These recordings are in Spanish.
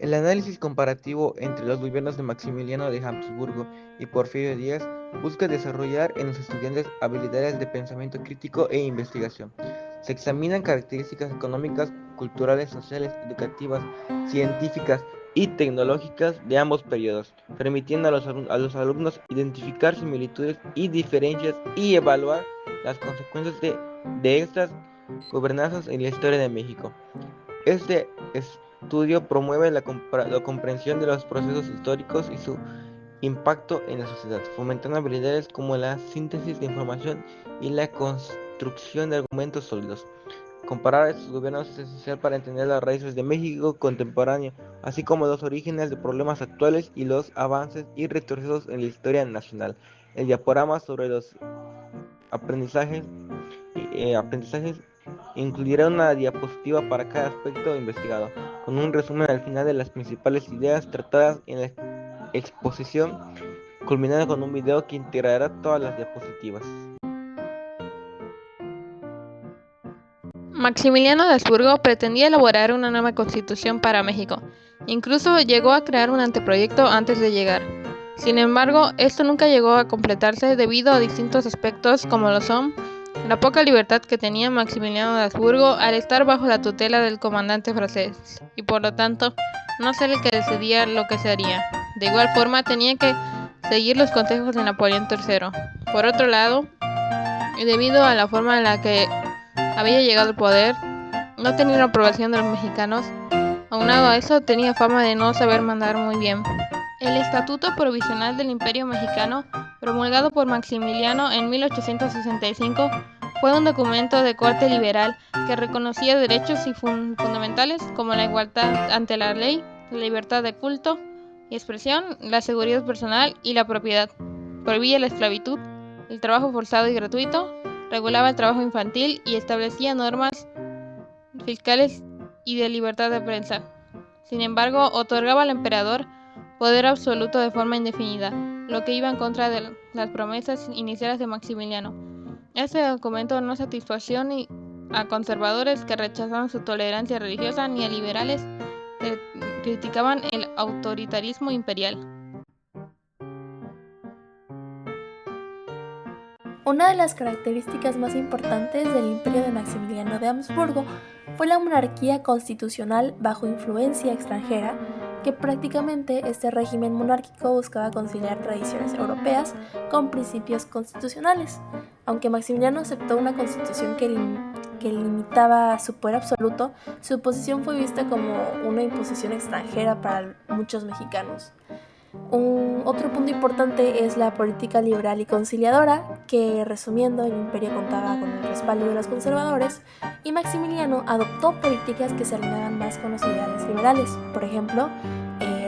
El análisis comparativo entre los gobiernos de Maximiliano de Habsburgo y Porfirio Díaz busca desarrollar en los estudiantes habilidades de pensamiento crítico e investigación. Se examinan características económicas, culturales, sociales, educativas, científicas y tecnológicas de ambos periodos, permitiendo a los alumnos identificar similitudes y diferencias y evaluar las consecuencias de estas gobernanzas en la historia de México. Este estudio promueve la comprensión de los procesos históricos y su impacto en la sociedad, fomentando habilidades como la síntesis de información y la construcción de argumentos sólidos. Comparar estos gobiernos es esencial para entender las raíces de México contemporáneo, así como los orígenes de problemas actuales y los avances y retrocesos en la historia nacional. El diaporama sobre los aprendizajes aprendizajes incluirá una diapositiva para cada aspecto investigado, con un resumen al final de las principales ideas tratadas en la exposición, culminando con un video que integrará todas las diapositivas. Maximiliano de Habsburgo pretendía elaborar una nueva constitución para México. Incluso llegó a crear un anteproyecto antes de llegar. Sin embargo, esto nunca llegó a completarse debido a distintos aspectos como lo son la poca libertad que tenía Maximiliano de Habsburgo al estar bajo la tutela del comandante francés y por lo tanto no ser el que decidía lo que se haría. De igual forma tenía que seguir los consejos de Napoleón III. Por otro lado, y debido a la forma en la que había llegado al poder, no tenía la aprobación de los mexicanos. Aunado a eso, tenía fama de no saber mandar muy bien. El Estatuto Provisional del Imperio Mexicano, promulgado por Maximiliano en 1865, fue un documento de corte liberal que reconocía derechos fundamentales como la igualdad ante la ley, la libertad de culto y expresión, la seguridad personal y la propiedad. Prohibía la esclavitud, el trabajo forzado y gratuito, regulaba el trabajo infantil y establecía normas fiscales y de libertad de prensa. Sin embargo, otorgaba al emperador poder absoluto de forma indefinida, lo que iba en contra de las promesas iniciales de Maximiliano. Este documento no satisfació ni a conservadores que rechazaban su tolerancia religiosa ni a liberales que criticaban el autoritarismo imperial. Una de las características más importantes del imperio de Maximiliano de Habsburgo fue la monarquía constitucional bajo influencia extranjera, que prácticamente este régimen monárquico buscaba conciliar tradiciones europeas con principios constitucionales. Aunque Maximiliano aceptó una constitución que limitaba su poder absoluto, su posición fue vista como una imposición extranjera para muchos mexicanos. Otro punto importante es la política liberal y conciliadora, que resumiendo, el imperio contaba con el respaldo de los conservadores y Maximiliano adoptó políticas que se alineaban más con los ideales liberales. Por ejemplo,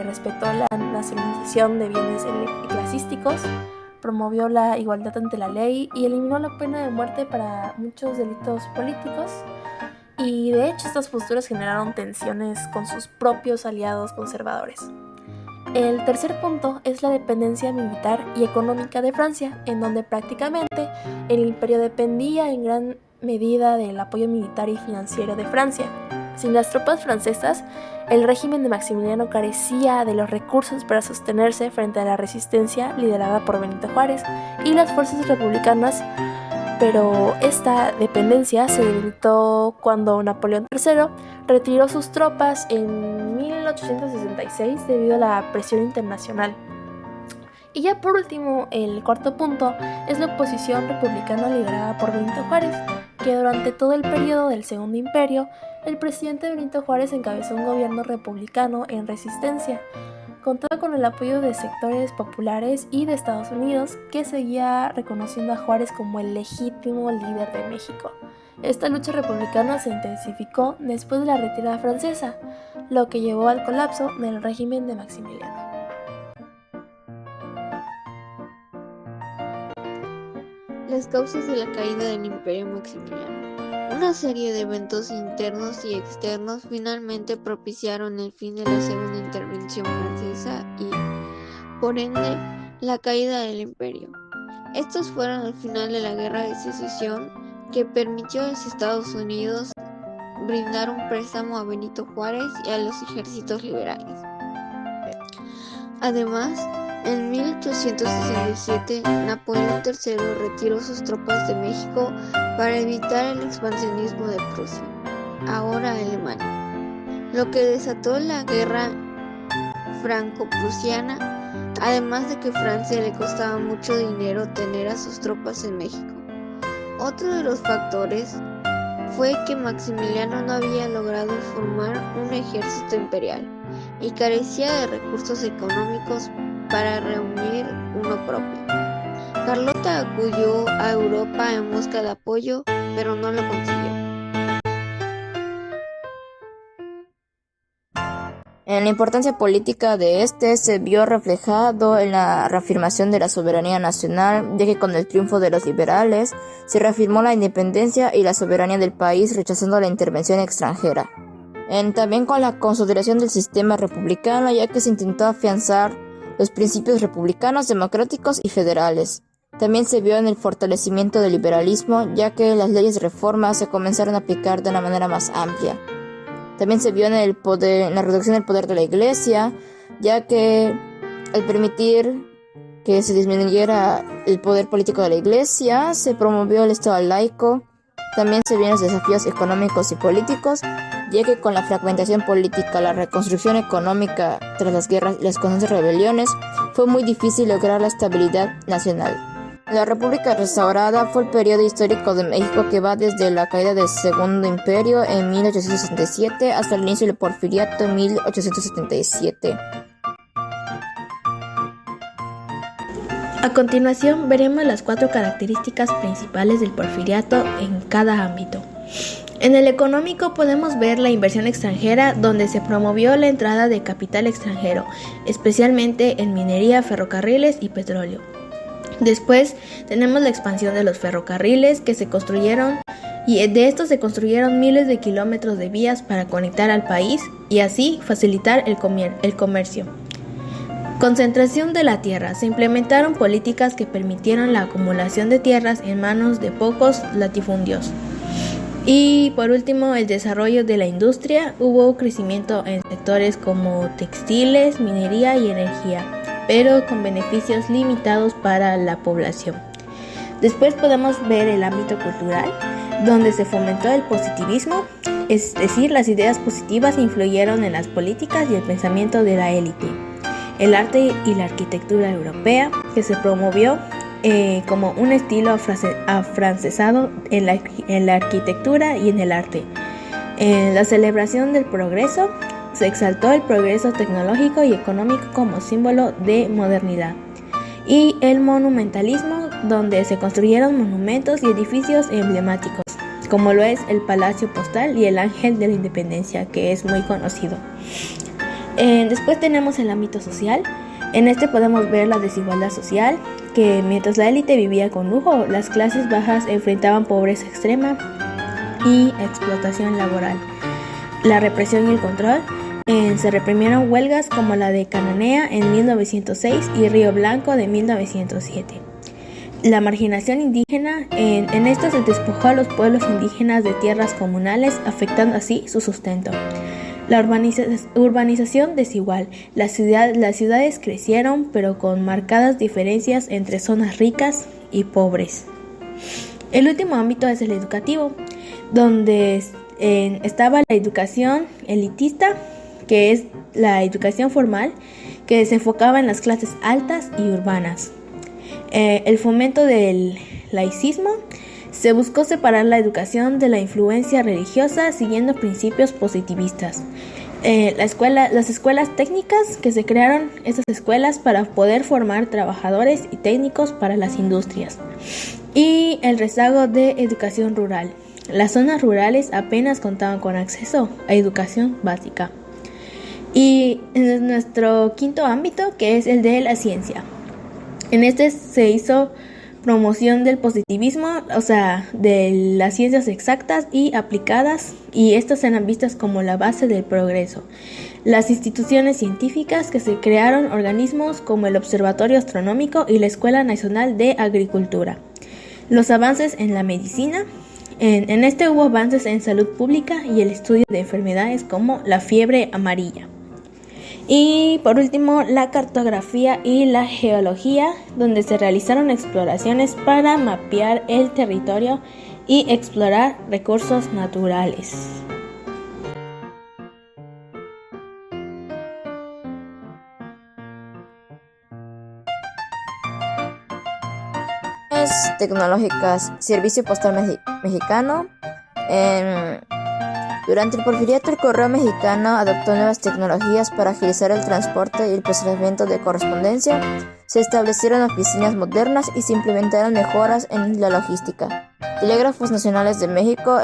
respetó la nacionalización de bienes eclesiásticos, promovió la igualdad ante la ley y eliminó la pena de muerte para muchos delitos políticos. Y de hecho estas posturas generaron tensiones con sus propios aliados conservadores. El tercer punto es la dependencia militar y económica de Francia, en donde prácticamente el imperio dependía en gran medida del apoyo militar y financiero de Francia. Sin las tropas francesas, el régimen de Maximiliano carecía de los recursos para sostenerse frente a la resistencia liderada por Benito Juárez y las fuerzas republicanas, pero esta dependencia se debilitó cuando Napoleón III retiró sus tropas en 1866 debido a la presión internacional. Y ya por último, el cuarto punto es la oposición republicana liderada por Benito Juárez, que durante todo el periodo del Segundo Imperio, el presidente Benito Juárez encabezó un gobierno republicano en resistencia. Contaba con el apoyo de sectores populares y de Estados Unidos, que seguía reconociendo a Juárez como el legítimo líder de México. Esta lucha republicana se intensificó después de la retirada francesa, lo que llevó al colapso del régimen de Maximiliano. Las causas de la caída del Imperio Maximiliano. Una serie de eventos internos y externos finalmente propiciaron el fin de la segunda intervención francesa y, por ende, la caída del imperio. Estos fueron el final de la Guerra de Secesión, que permitió a los Estados Unidos brindar un préstamo a Benito Juárez y a los ejércitos liberales. Además, en 1867, Napoleón III retiró sus tropas de México para evitar el expansionismo de Prusia, ahora Alemania, lo que desató la guerra franco-prusiana, además de que a Francia le costaba mucho dinero tener a sus tropas en México. Otro de los factores fue que Maximiliano no había logrado formar un ejército imperial y carecía de recursos económicos para reunir uno propio. Carlota acudió a Europa en busca de apoyo, pero no lo consiguió. En la importancia política de este se vio reflejado en la reafirmación de la soberanía nacional, ya que con el triunfo de los liberales se reafirmó la independencia y la soberanía del país, rechazando la intervención extranjera. También con la consolidación del sistema republicano, ya que se intentó afianzar los principios republicanos, democráticos y federales. También se vio en el fortalecimiento del liberalismo, ya que las leyes de reforma se comenzaron a aplicar de una manera más amplia. También se vio en la reducción del poder de la Iglesia, ya que al permitir que se disminuyera el poder político de la Iglesia, se promovió el Estado laico. También se vieron los desafíos económicos y políticos, ya que con la fragmentación política, la reconstrucción económica tras las guerras y las constantes rebeliones, fue muy difícil lograr la estabilidad nacional. La República restaurada fue el periodo histórico de México que va desde la caída del Segundo Imperio en 1867 hasta el inicio del Porfiriato en 1877. A continuación veremos las 4 características principales del Porfiriato en cada ámbito. En el económico podemos ver la inversión extranjera, donde se promovió la entrada de capital extranjero, especialmente en minería, ferrocarriles y petróleo. Después tenemos la expansión de los ferrocarriles que se construyeron, y de estos se construyeron miles de kilómetros de vías para conectar al país y así facilitar el comercio. Concentración de la tierra. Se implementaron políticas que permitieron la acumulación de tierras en manos de pocos latifundios. Y por último, el desarrollo de la industria. Hubo crecimiento en sectores como textiles, minería y energía, pero con beneficios limitados para la población. Después podemos ver el ámbito cultural, donde se fomentó el positivismo, es decir, las ideas positivas influyeron en las políticas y el pensamiento de la élite. El arte y la arquitectura europea, que se promovió como un estilo afrancesado en la arquitectura y en el arte. La celebración del progreso. Se exaltó el progreso tecnológico y económico como símbolo de modernidad. Y el monumentalismo, donde se construyeron monumentos y edificios emblemáticos, como lo es el Palacio Postal y el Ángel de la Independencia, que es muy conocido. Después tenemos el ámbito social. En este podemos ver la desigualdad social, que mientras la élite vivía con lujo, las clases bajas enfrentaban pobreza extrema y explotación laboral. La represión y el control. Se reprimieron huelgas como la de Cananea en 1906 y Río Blanco de 1907. La marginación indígena. En esto se despojó a los pueblos indígenas de tierras comunales, afectando así su sustento. La urbanización desigual. Las ciudades crecieron, pero con marcadas diferencias entre zonas ricas y pobres. El último ámbito es el educativo, donde estaba la educación elitista, que es la educación formal, que se enfocaba en las clases altas y urbanas. El fomento del laicismo. Se buscó separar la educación de la influencia religiosa siguiendo principios positivistas. Las escuelas técnicas, que se crearon estas escuelas para poder formar trabajadores y técnicos para las industrias. Y el rezago de educación rural. Las zonas rurales apenas contaban con acceso a educación básica. Y en nuestro quinto ámbito, que es el de la ciencia. En este se hizo promoción del positivismo, o sea, de las ciencias exactas y aplicadas, y estas eran vistas como la base del progreso. Las instituciones científicas, que se crearon organismos como el Observatorio Astronómico y la Escuela Nacional de Agricultura. Los avances en la medicina. En este hubo avances en salud pública y el estudio de enfermedades como la fiebre amarilla. Y por último, la cartografía y la geología, donde se realizaron exploraciones para mapear el territorio y explorar recursos naturales. Tecnológicas, Servicio Postal Mexicano. Durante el Porfiriato, el Correo Mexicano adoptó nuevas tecnologías para agilizar el transporte y el procesamiento de correspondencia. Se establecieron oficinas modernas y se implementaron mejoras en la logística. Telégrafos Nacionales de México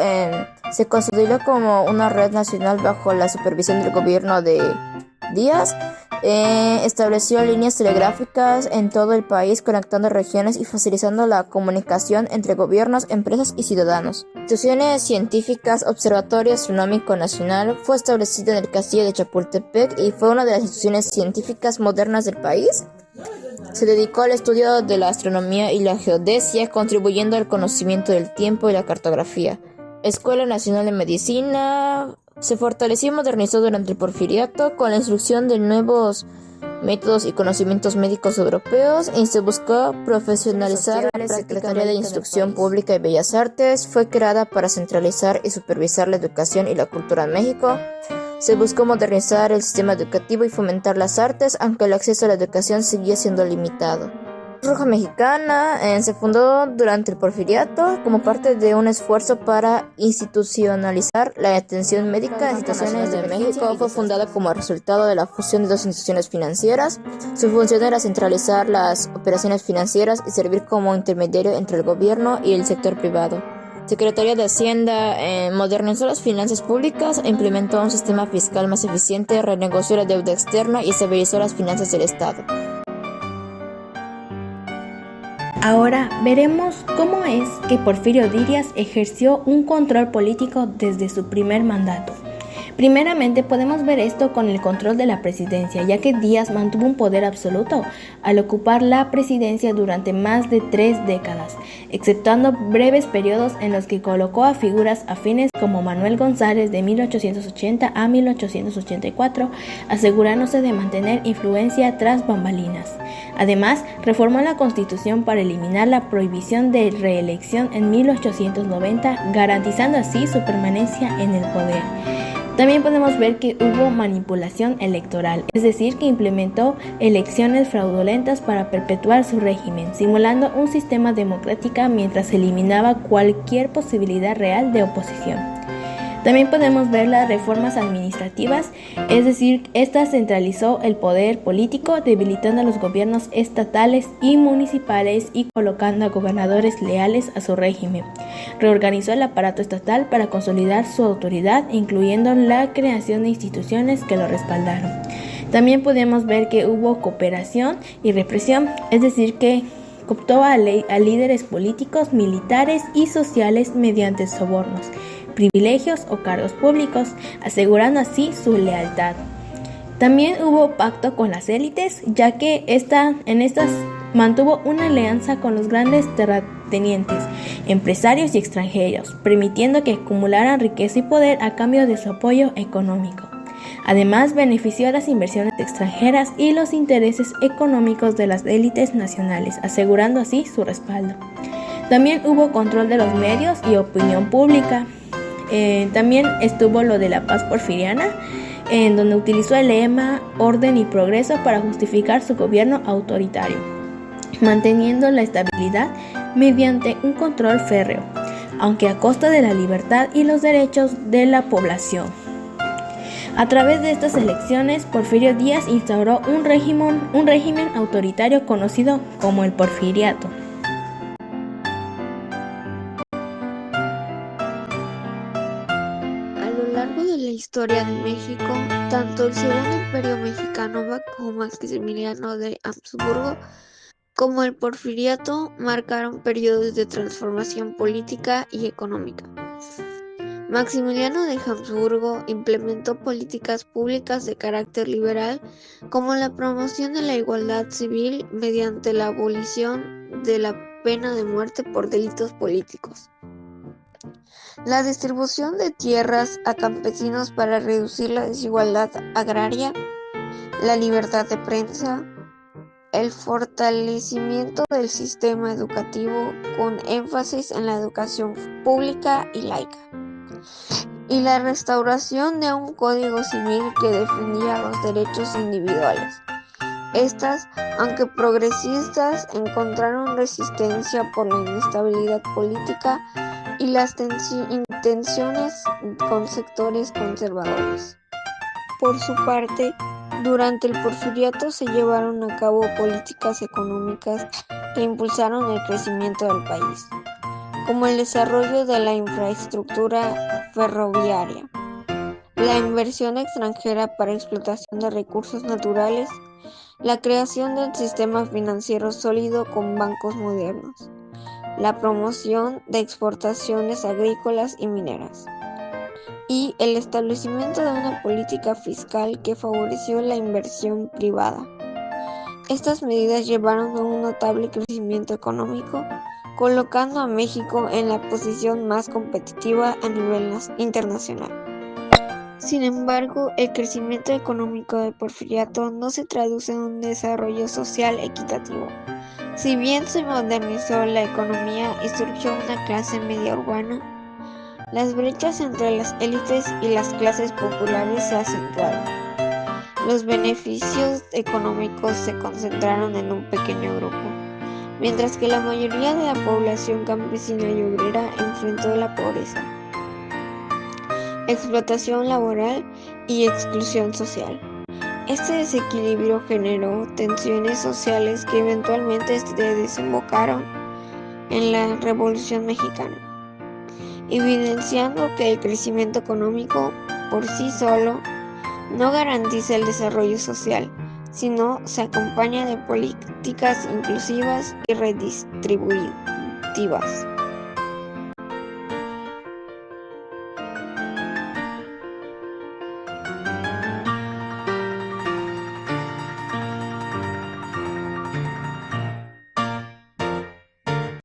se consolidó como una red nacional bajo la supervisión del gobierno de Díaz. Estableció líneas telegráficas en todo el país, conectando regiones y facilitando la comunicación entre gobiernos, empresas y ciudadanos. Instituciones científicas. Observatorio Astronómico Nacional fue establecido en el Castillo de Chapultepec y fue una de las instituciones científicas modernas del país. Se dedicó al estudio de la astronomía y la geodesia, contribuyendo al conocimiento del tiempo y la cartografía. Escuela Nacional de Medicina se fortaleció y modernizó durante el Porfiriato con la instrucción de nuevos métodos y conocimientos médicos europeos, y se buscó profesionalizar la Secretaría de Instrucción Pública y Bellas Artes. Fue creada para centralizar y supervisar la educación y la cultura en México. Se buscó modernizar el sistema educativo y fomentar las artes, aunque el acceso a la educación seguía siendo limitado. Cruz Roja Mexicana se fundó durante el Porfiriato como parte de un esfuerzo para institucionalizar la atención médica en situaciones de México. Fue fundada como resultado de la fusión de dos instituciones financieras. Su función era centralizar las operaciones financieras y servir como intermediario entre el gobierno y el sector privado. Secretaría de Hacienda modernizó las finanzas públicas e implementó un sistema fiscal más eficiente, renegoció la deuda externa y estabilizó las finanzas del Estado. Ahora veremos cómo es que Porfirio Díaz ejerció un control político desde su primer mandato. Primeramente podemos ver esto con el control de la presidencia, ya que Díaz mantuvo un poder absoluto al ocupar la presidencia durante más de 3 décadas, exceptuando breves periodos en los que colocó a figuras afines como Manuel González de 1880 a 1884, asegurándose de mantener influencia tras bambalinas. Además, reformó la Constitución para eliminar la prohibición de reelección en 1890, garantizando así su permanencia en el poder. También podemos ver que hubo manipulación electoral, es decir, que implementó elecciones fraudulentas para perpetuar su régimen, simulando un sistema democrático mientras eliminaba cualquier posibilidad real de oposición. También podemos ver las reformas administrativas, es decir, esta centralizó el poder político, debilitando a los gobiernos estatales y municipales y colocando a gobernadores leales a su régimen. Reorganizó el aparato estatal para consolidar su autoridad, incluyendo la creación de instituciones que lo respaldaron. También podemos ver que hubo cooperación y represión, es decir, que cooptó a líderes políticos, militares y sociales mediante sobornos, privilegios o cargos públicos, asegurando así su lealtad. También hubo pacto con las élites, ya que en estas mantuvo una alianza con los grandes terratenientes, empresarios y extranjeros, permitiendo que acumularan riqueza y poder a cambio de su apoyo económico. Además, benefició a las inversiones extranjeras y los intereses económicos de las élites nacionales, asegurando así su respaldo. También hubo control de los medios y opinión pública. También estuvo lo de la paz porfiriana, en donde utilizó el lema orden y progreso para justificar su gobierno autoritario, manteniendo la estabilidad mediante un control férreo, aunque a costa de la libertad y los derechos de la población. A través de estas elecciones, Porfirio Díaz instauró un régimen autoritario conocido como el Porfiriato. Historia de México, tanto el Segundo Imperio Mexicano bajo Maximiliano de Habsburgo como el Porfiriato marcaron periodos de transformación política y económica. Maximiliano de Habsburgo implementó políticas públicas de carácter liberal, como la promoción de la igualdad civil mediante la abolición de la pena de muerte por delitos políticos, la distribución de tierras a campesinos para reducir la desigualdad agraria, la libertad de prensa, el fortalecimiento del sistema educativo con énfasis en la educación pública y laica, y la restauración de un código civil que defendía los derechos individuales. Estas, aunque progresistas, encontraron resistencia por la inestabilidad política y las tensiones con sectores conservadores. Por su parte, durante el Porfiriato se llevaron a cabo políticas económicas que impulsaron el crecimiento del país, como el desarrollo de la infraestructura ferroviaria, la inversión extranjera para explotación de recursos naturales, la creación del sistema financiero sólido con bancos modernos, la promoción de exportaciones agrícolas y mineras, y el establecimiento de una política fiscal que favoreció la inversión privada. Estas medidas llevaron a un notable crecimiento económico, colocando a México en la posición más competitiva a nivel internacional. Sin embargo, el crecimiento económico del Porfiriato no se traduce en un desarrollo social equitativo. Si bien se modernizó la economía y surgió una clase media urbana, las brechas entre las élites y las clases populares se acentuaron. Los beneficios económicos se concentraron en un pequeño grupo, mientras que la mayoría de la población campesina y obrera enfrentó la pobreza, explotación laboral y exclusión social. Este desequilibrio generó tensiones sociales que eventualmente desembocaron en la Revolución Mexicana, evidenciando que el crecimiento económico por sí solo no garantiza el desarrollo social, sino se acompaña de políticas inclusivas y redistributivas.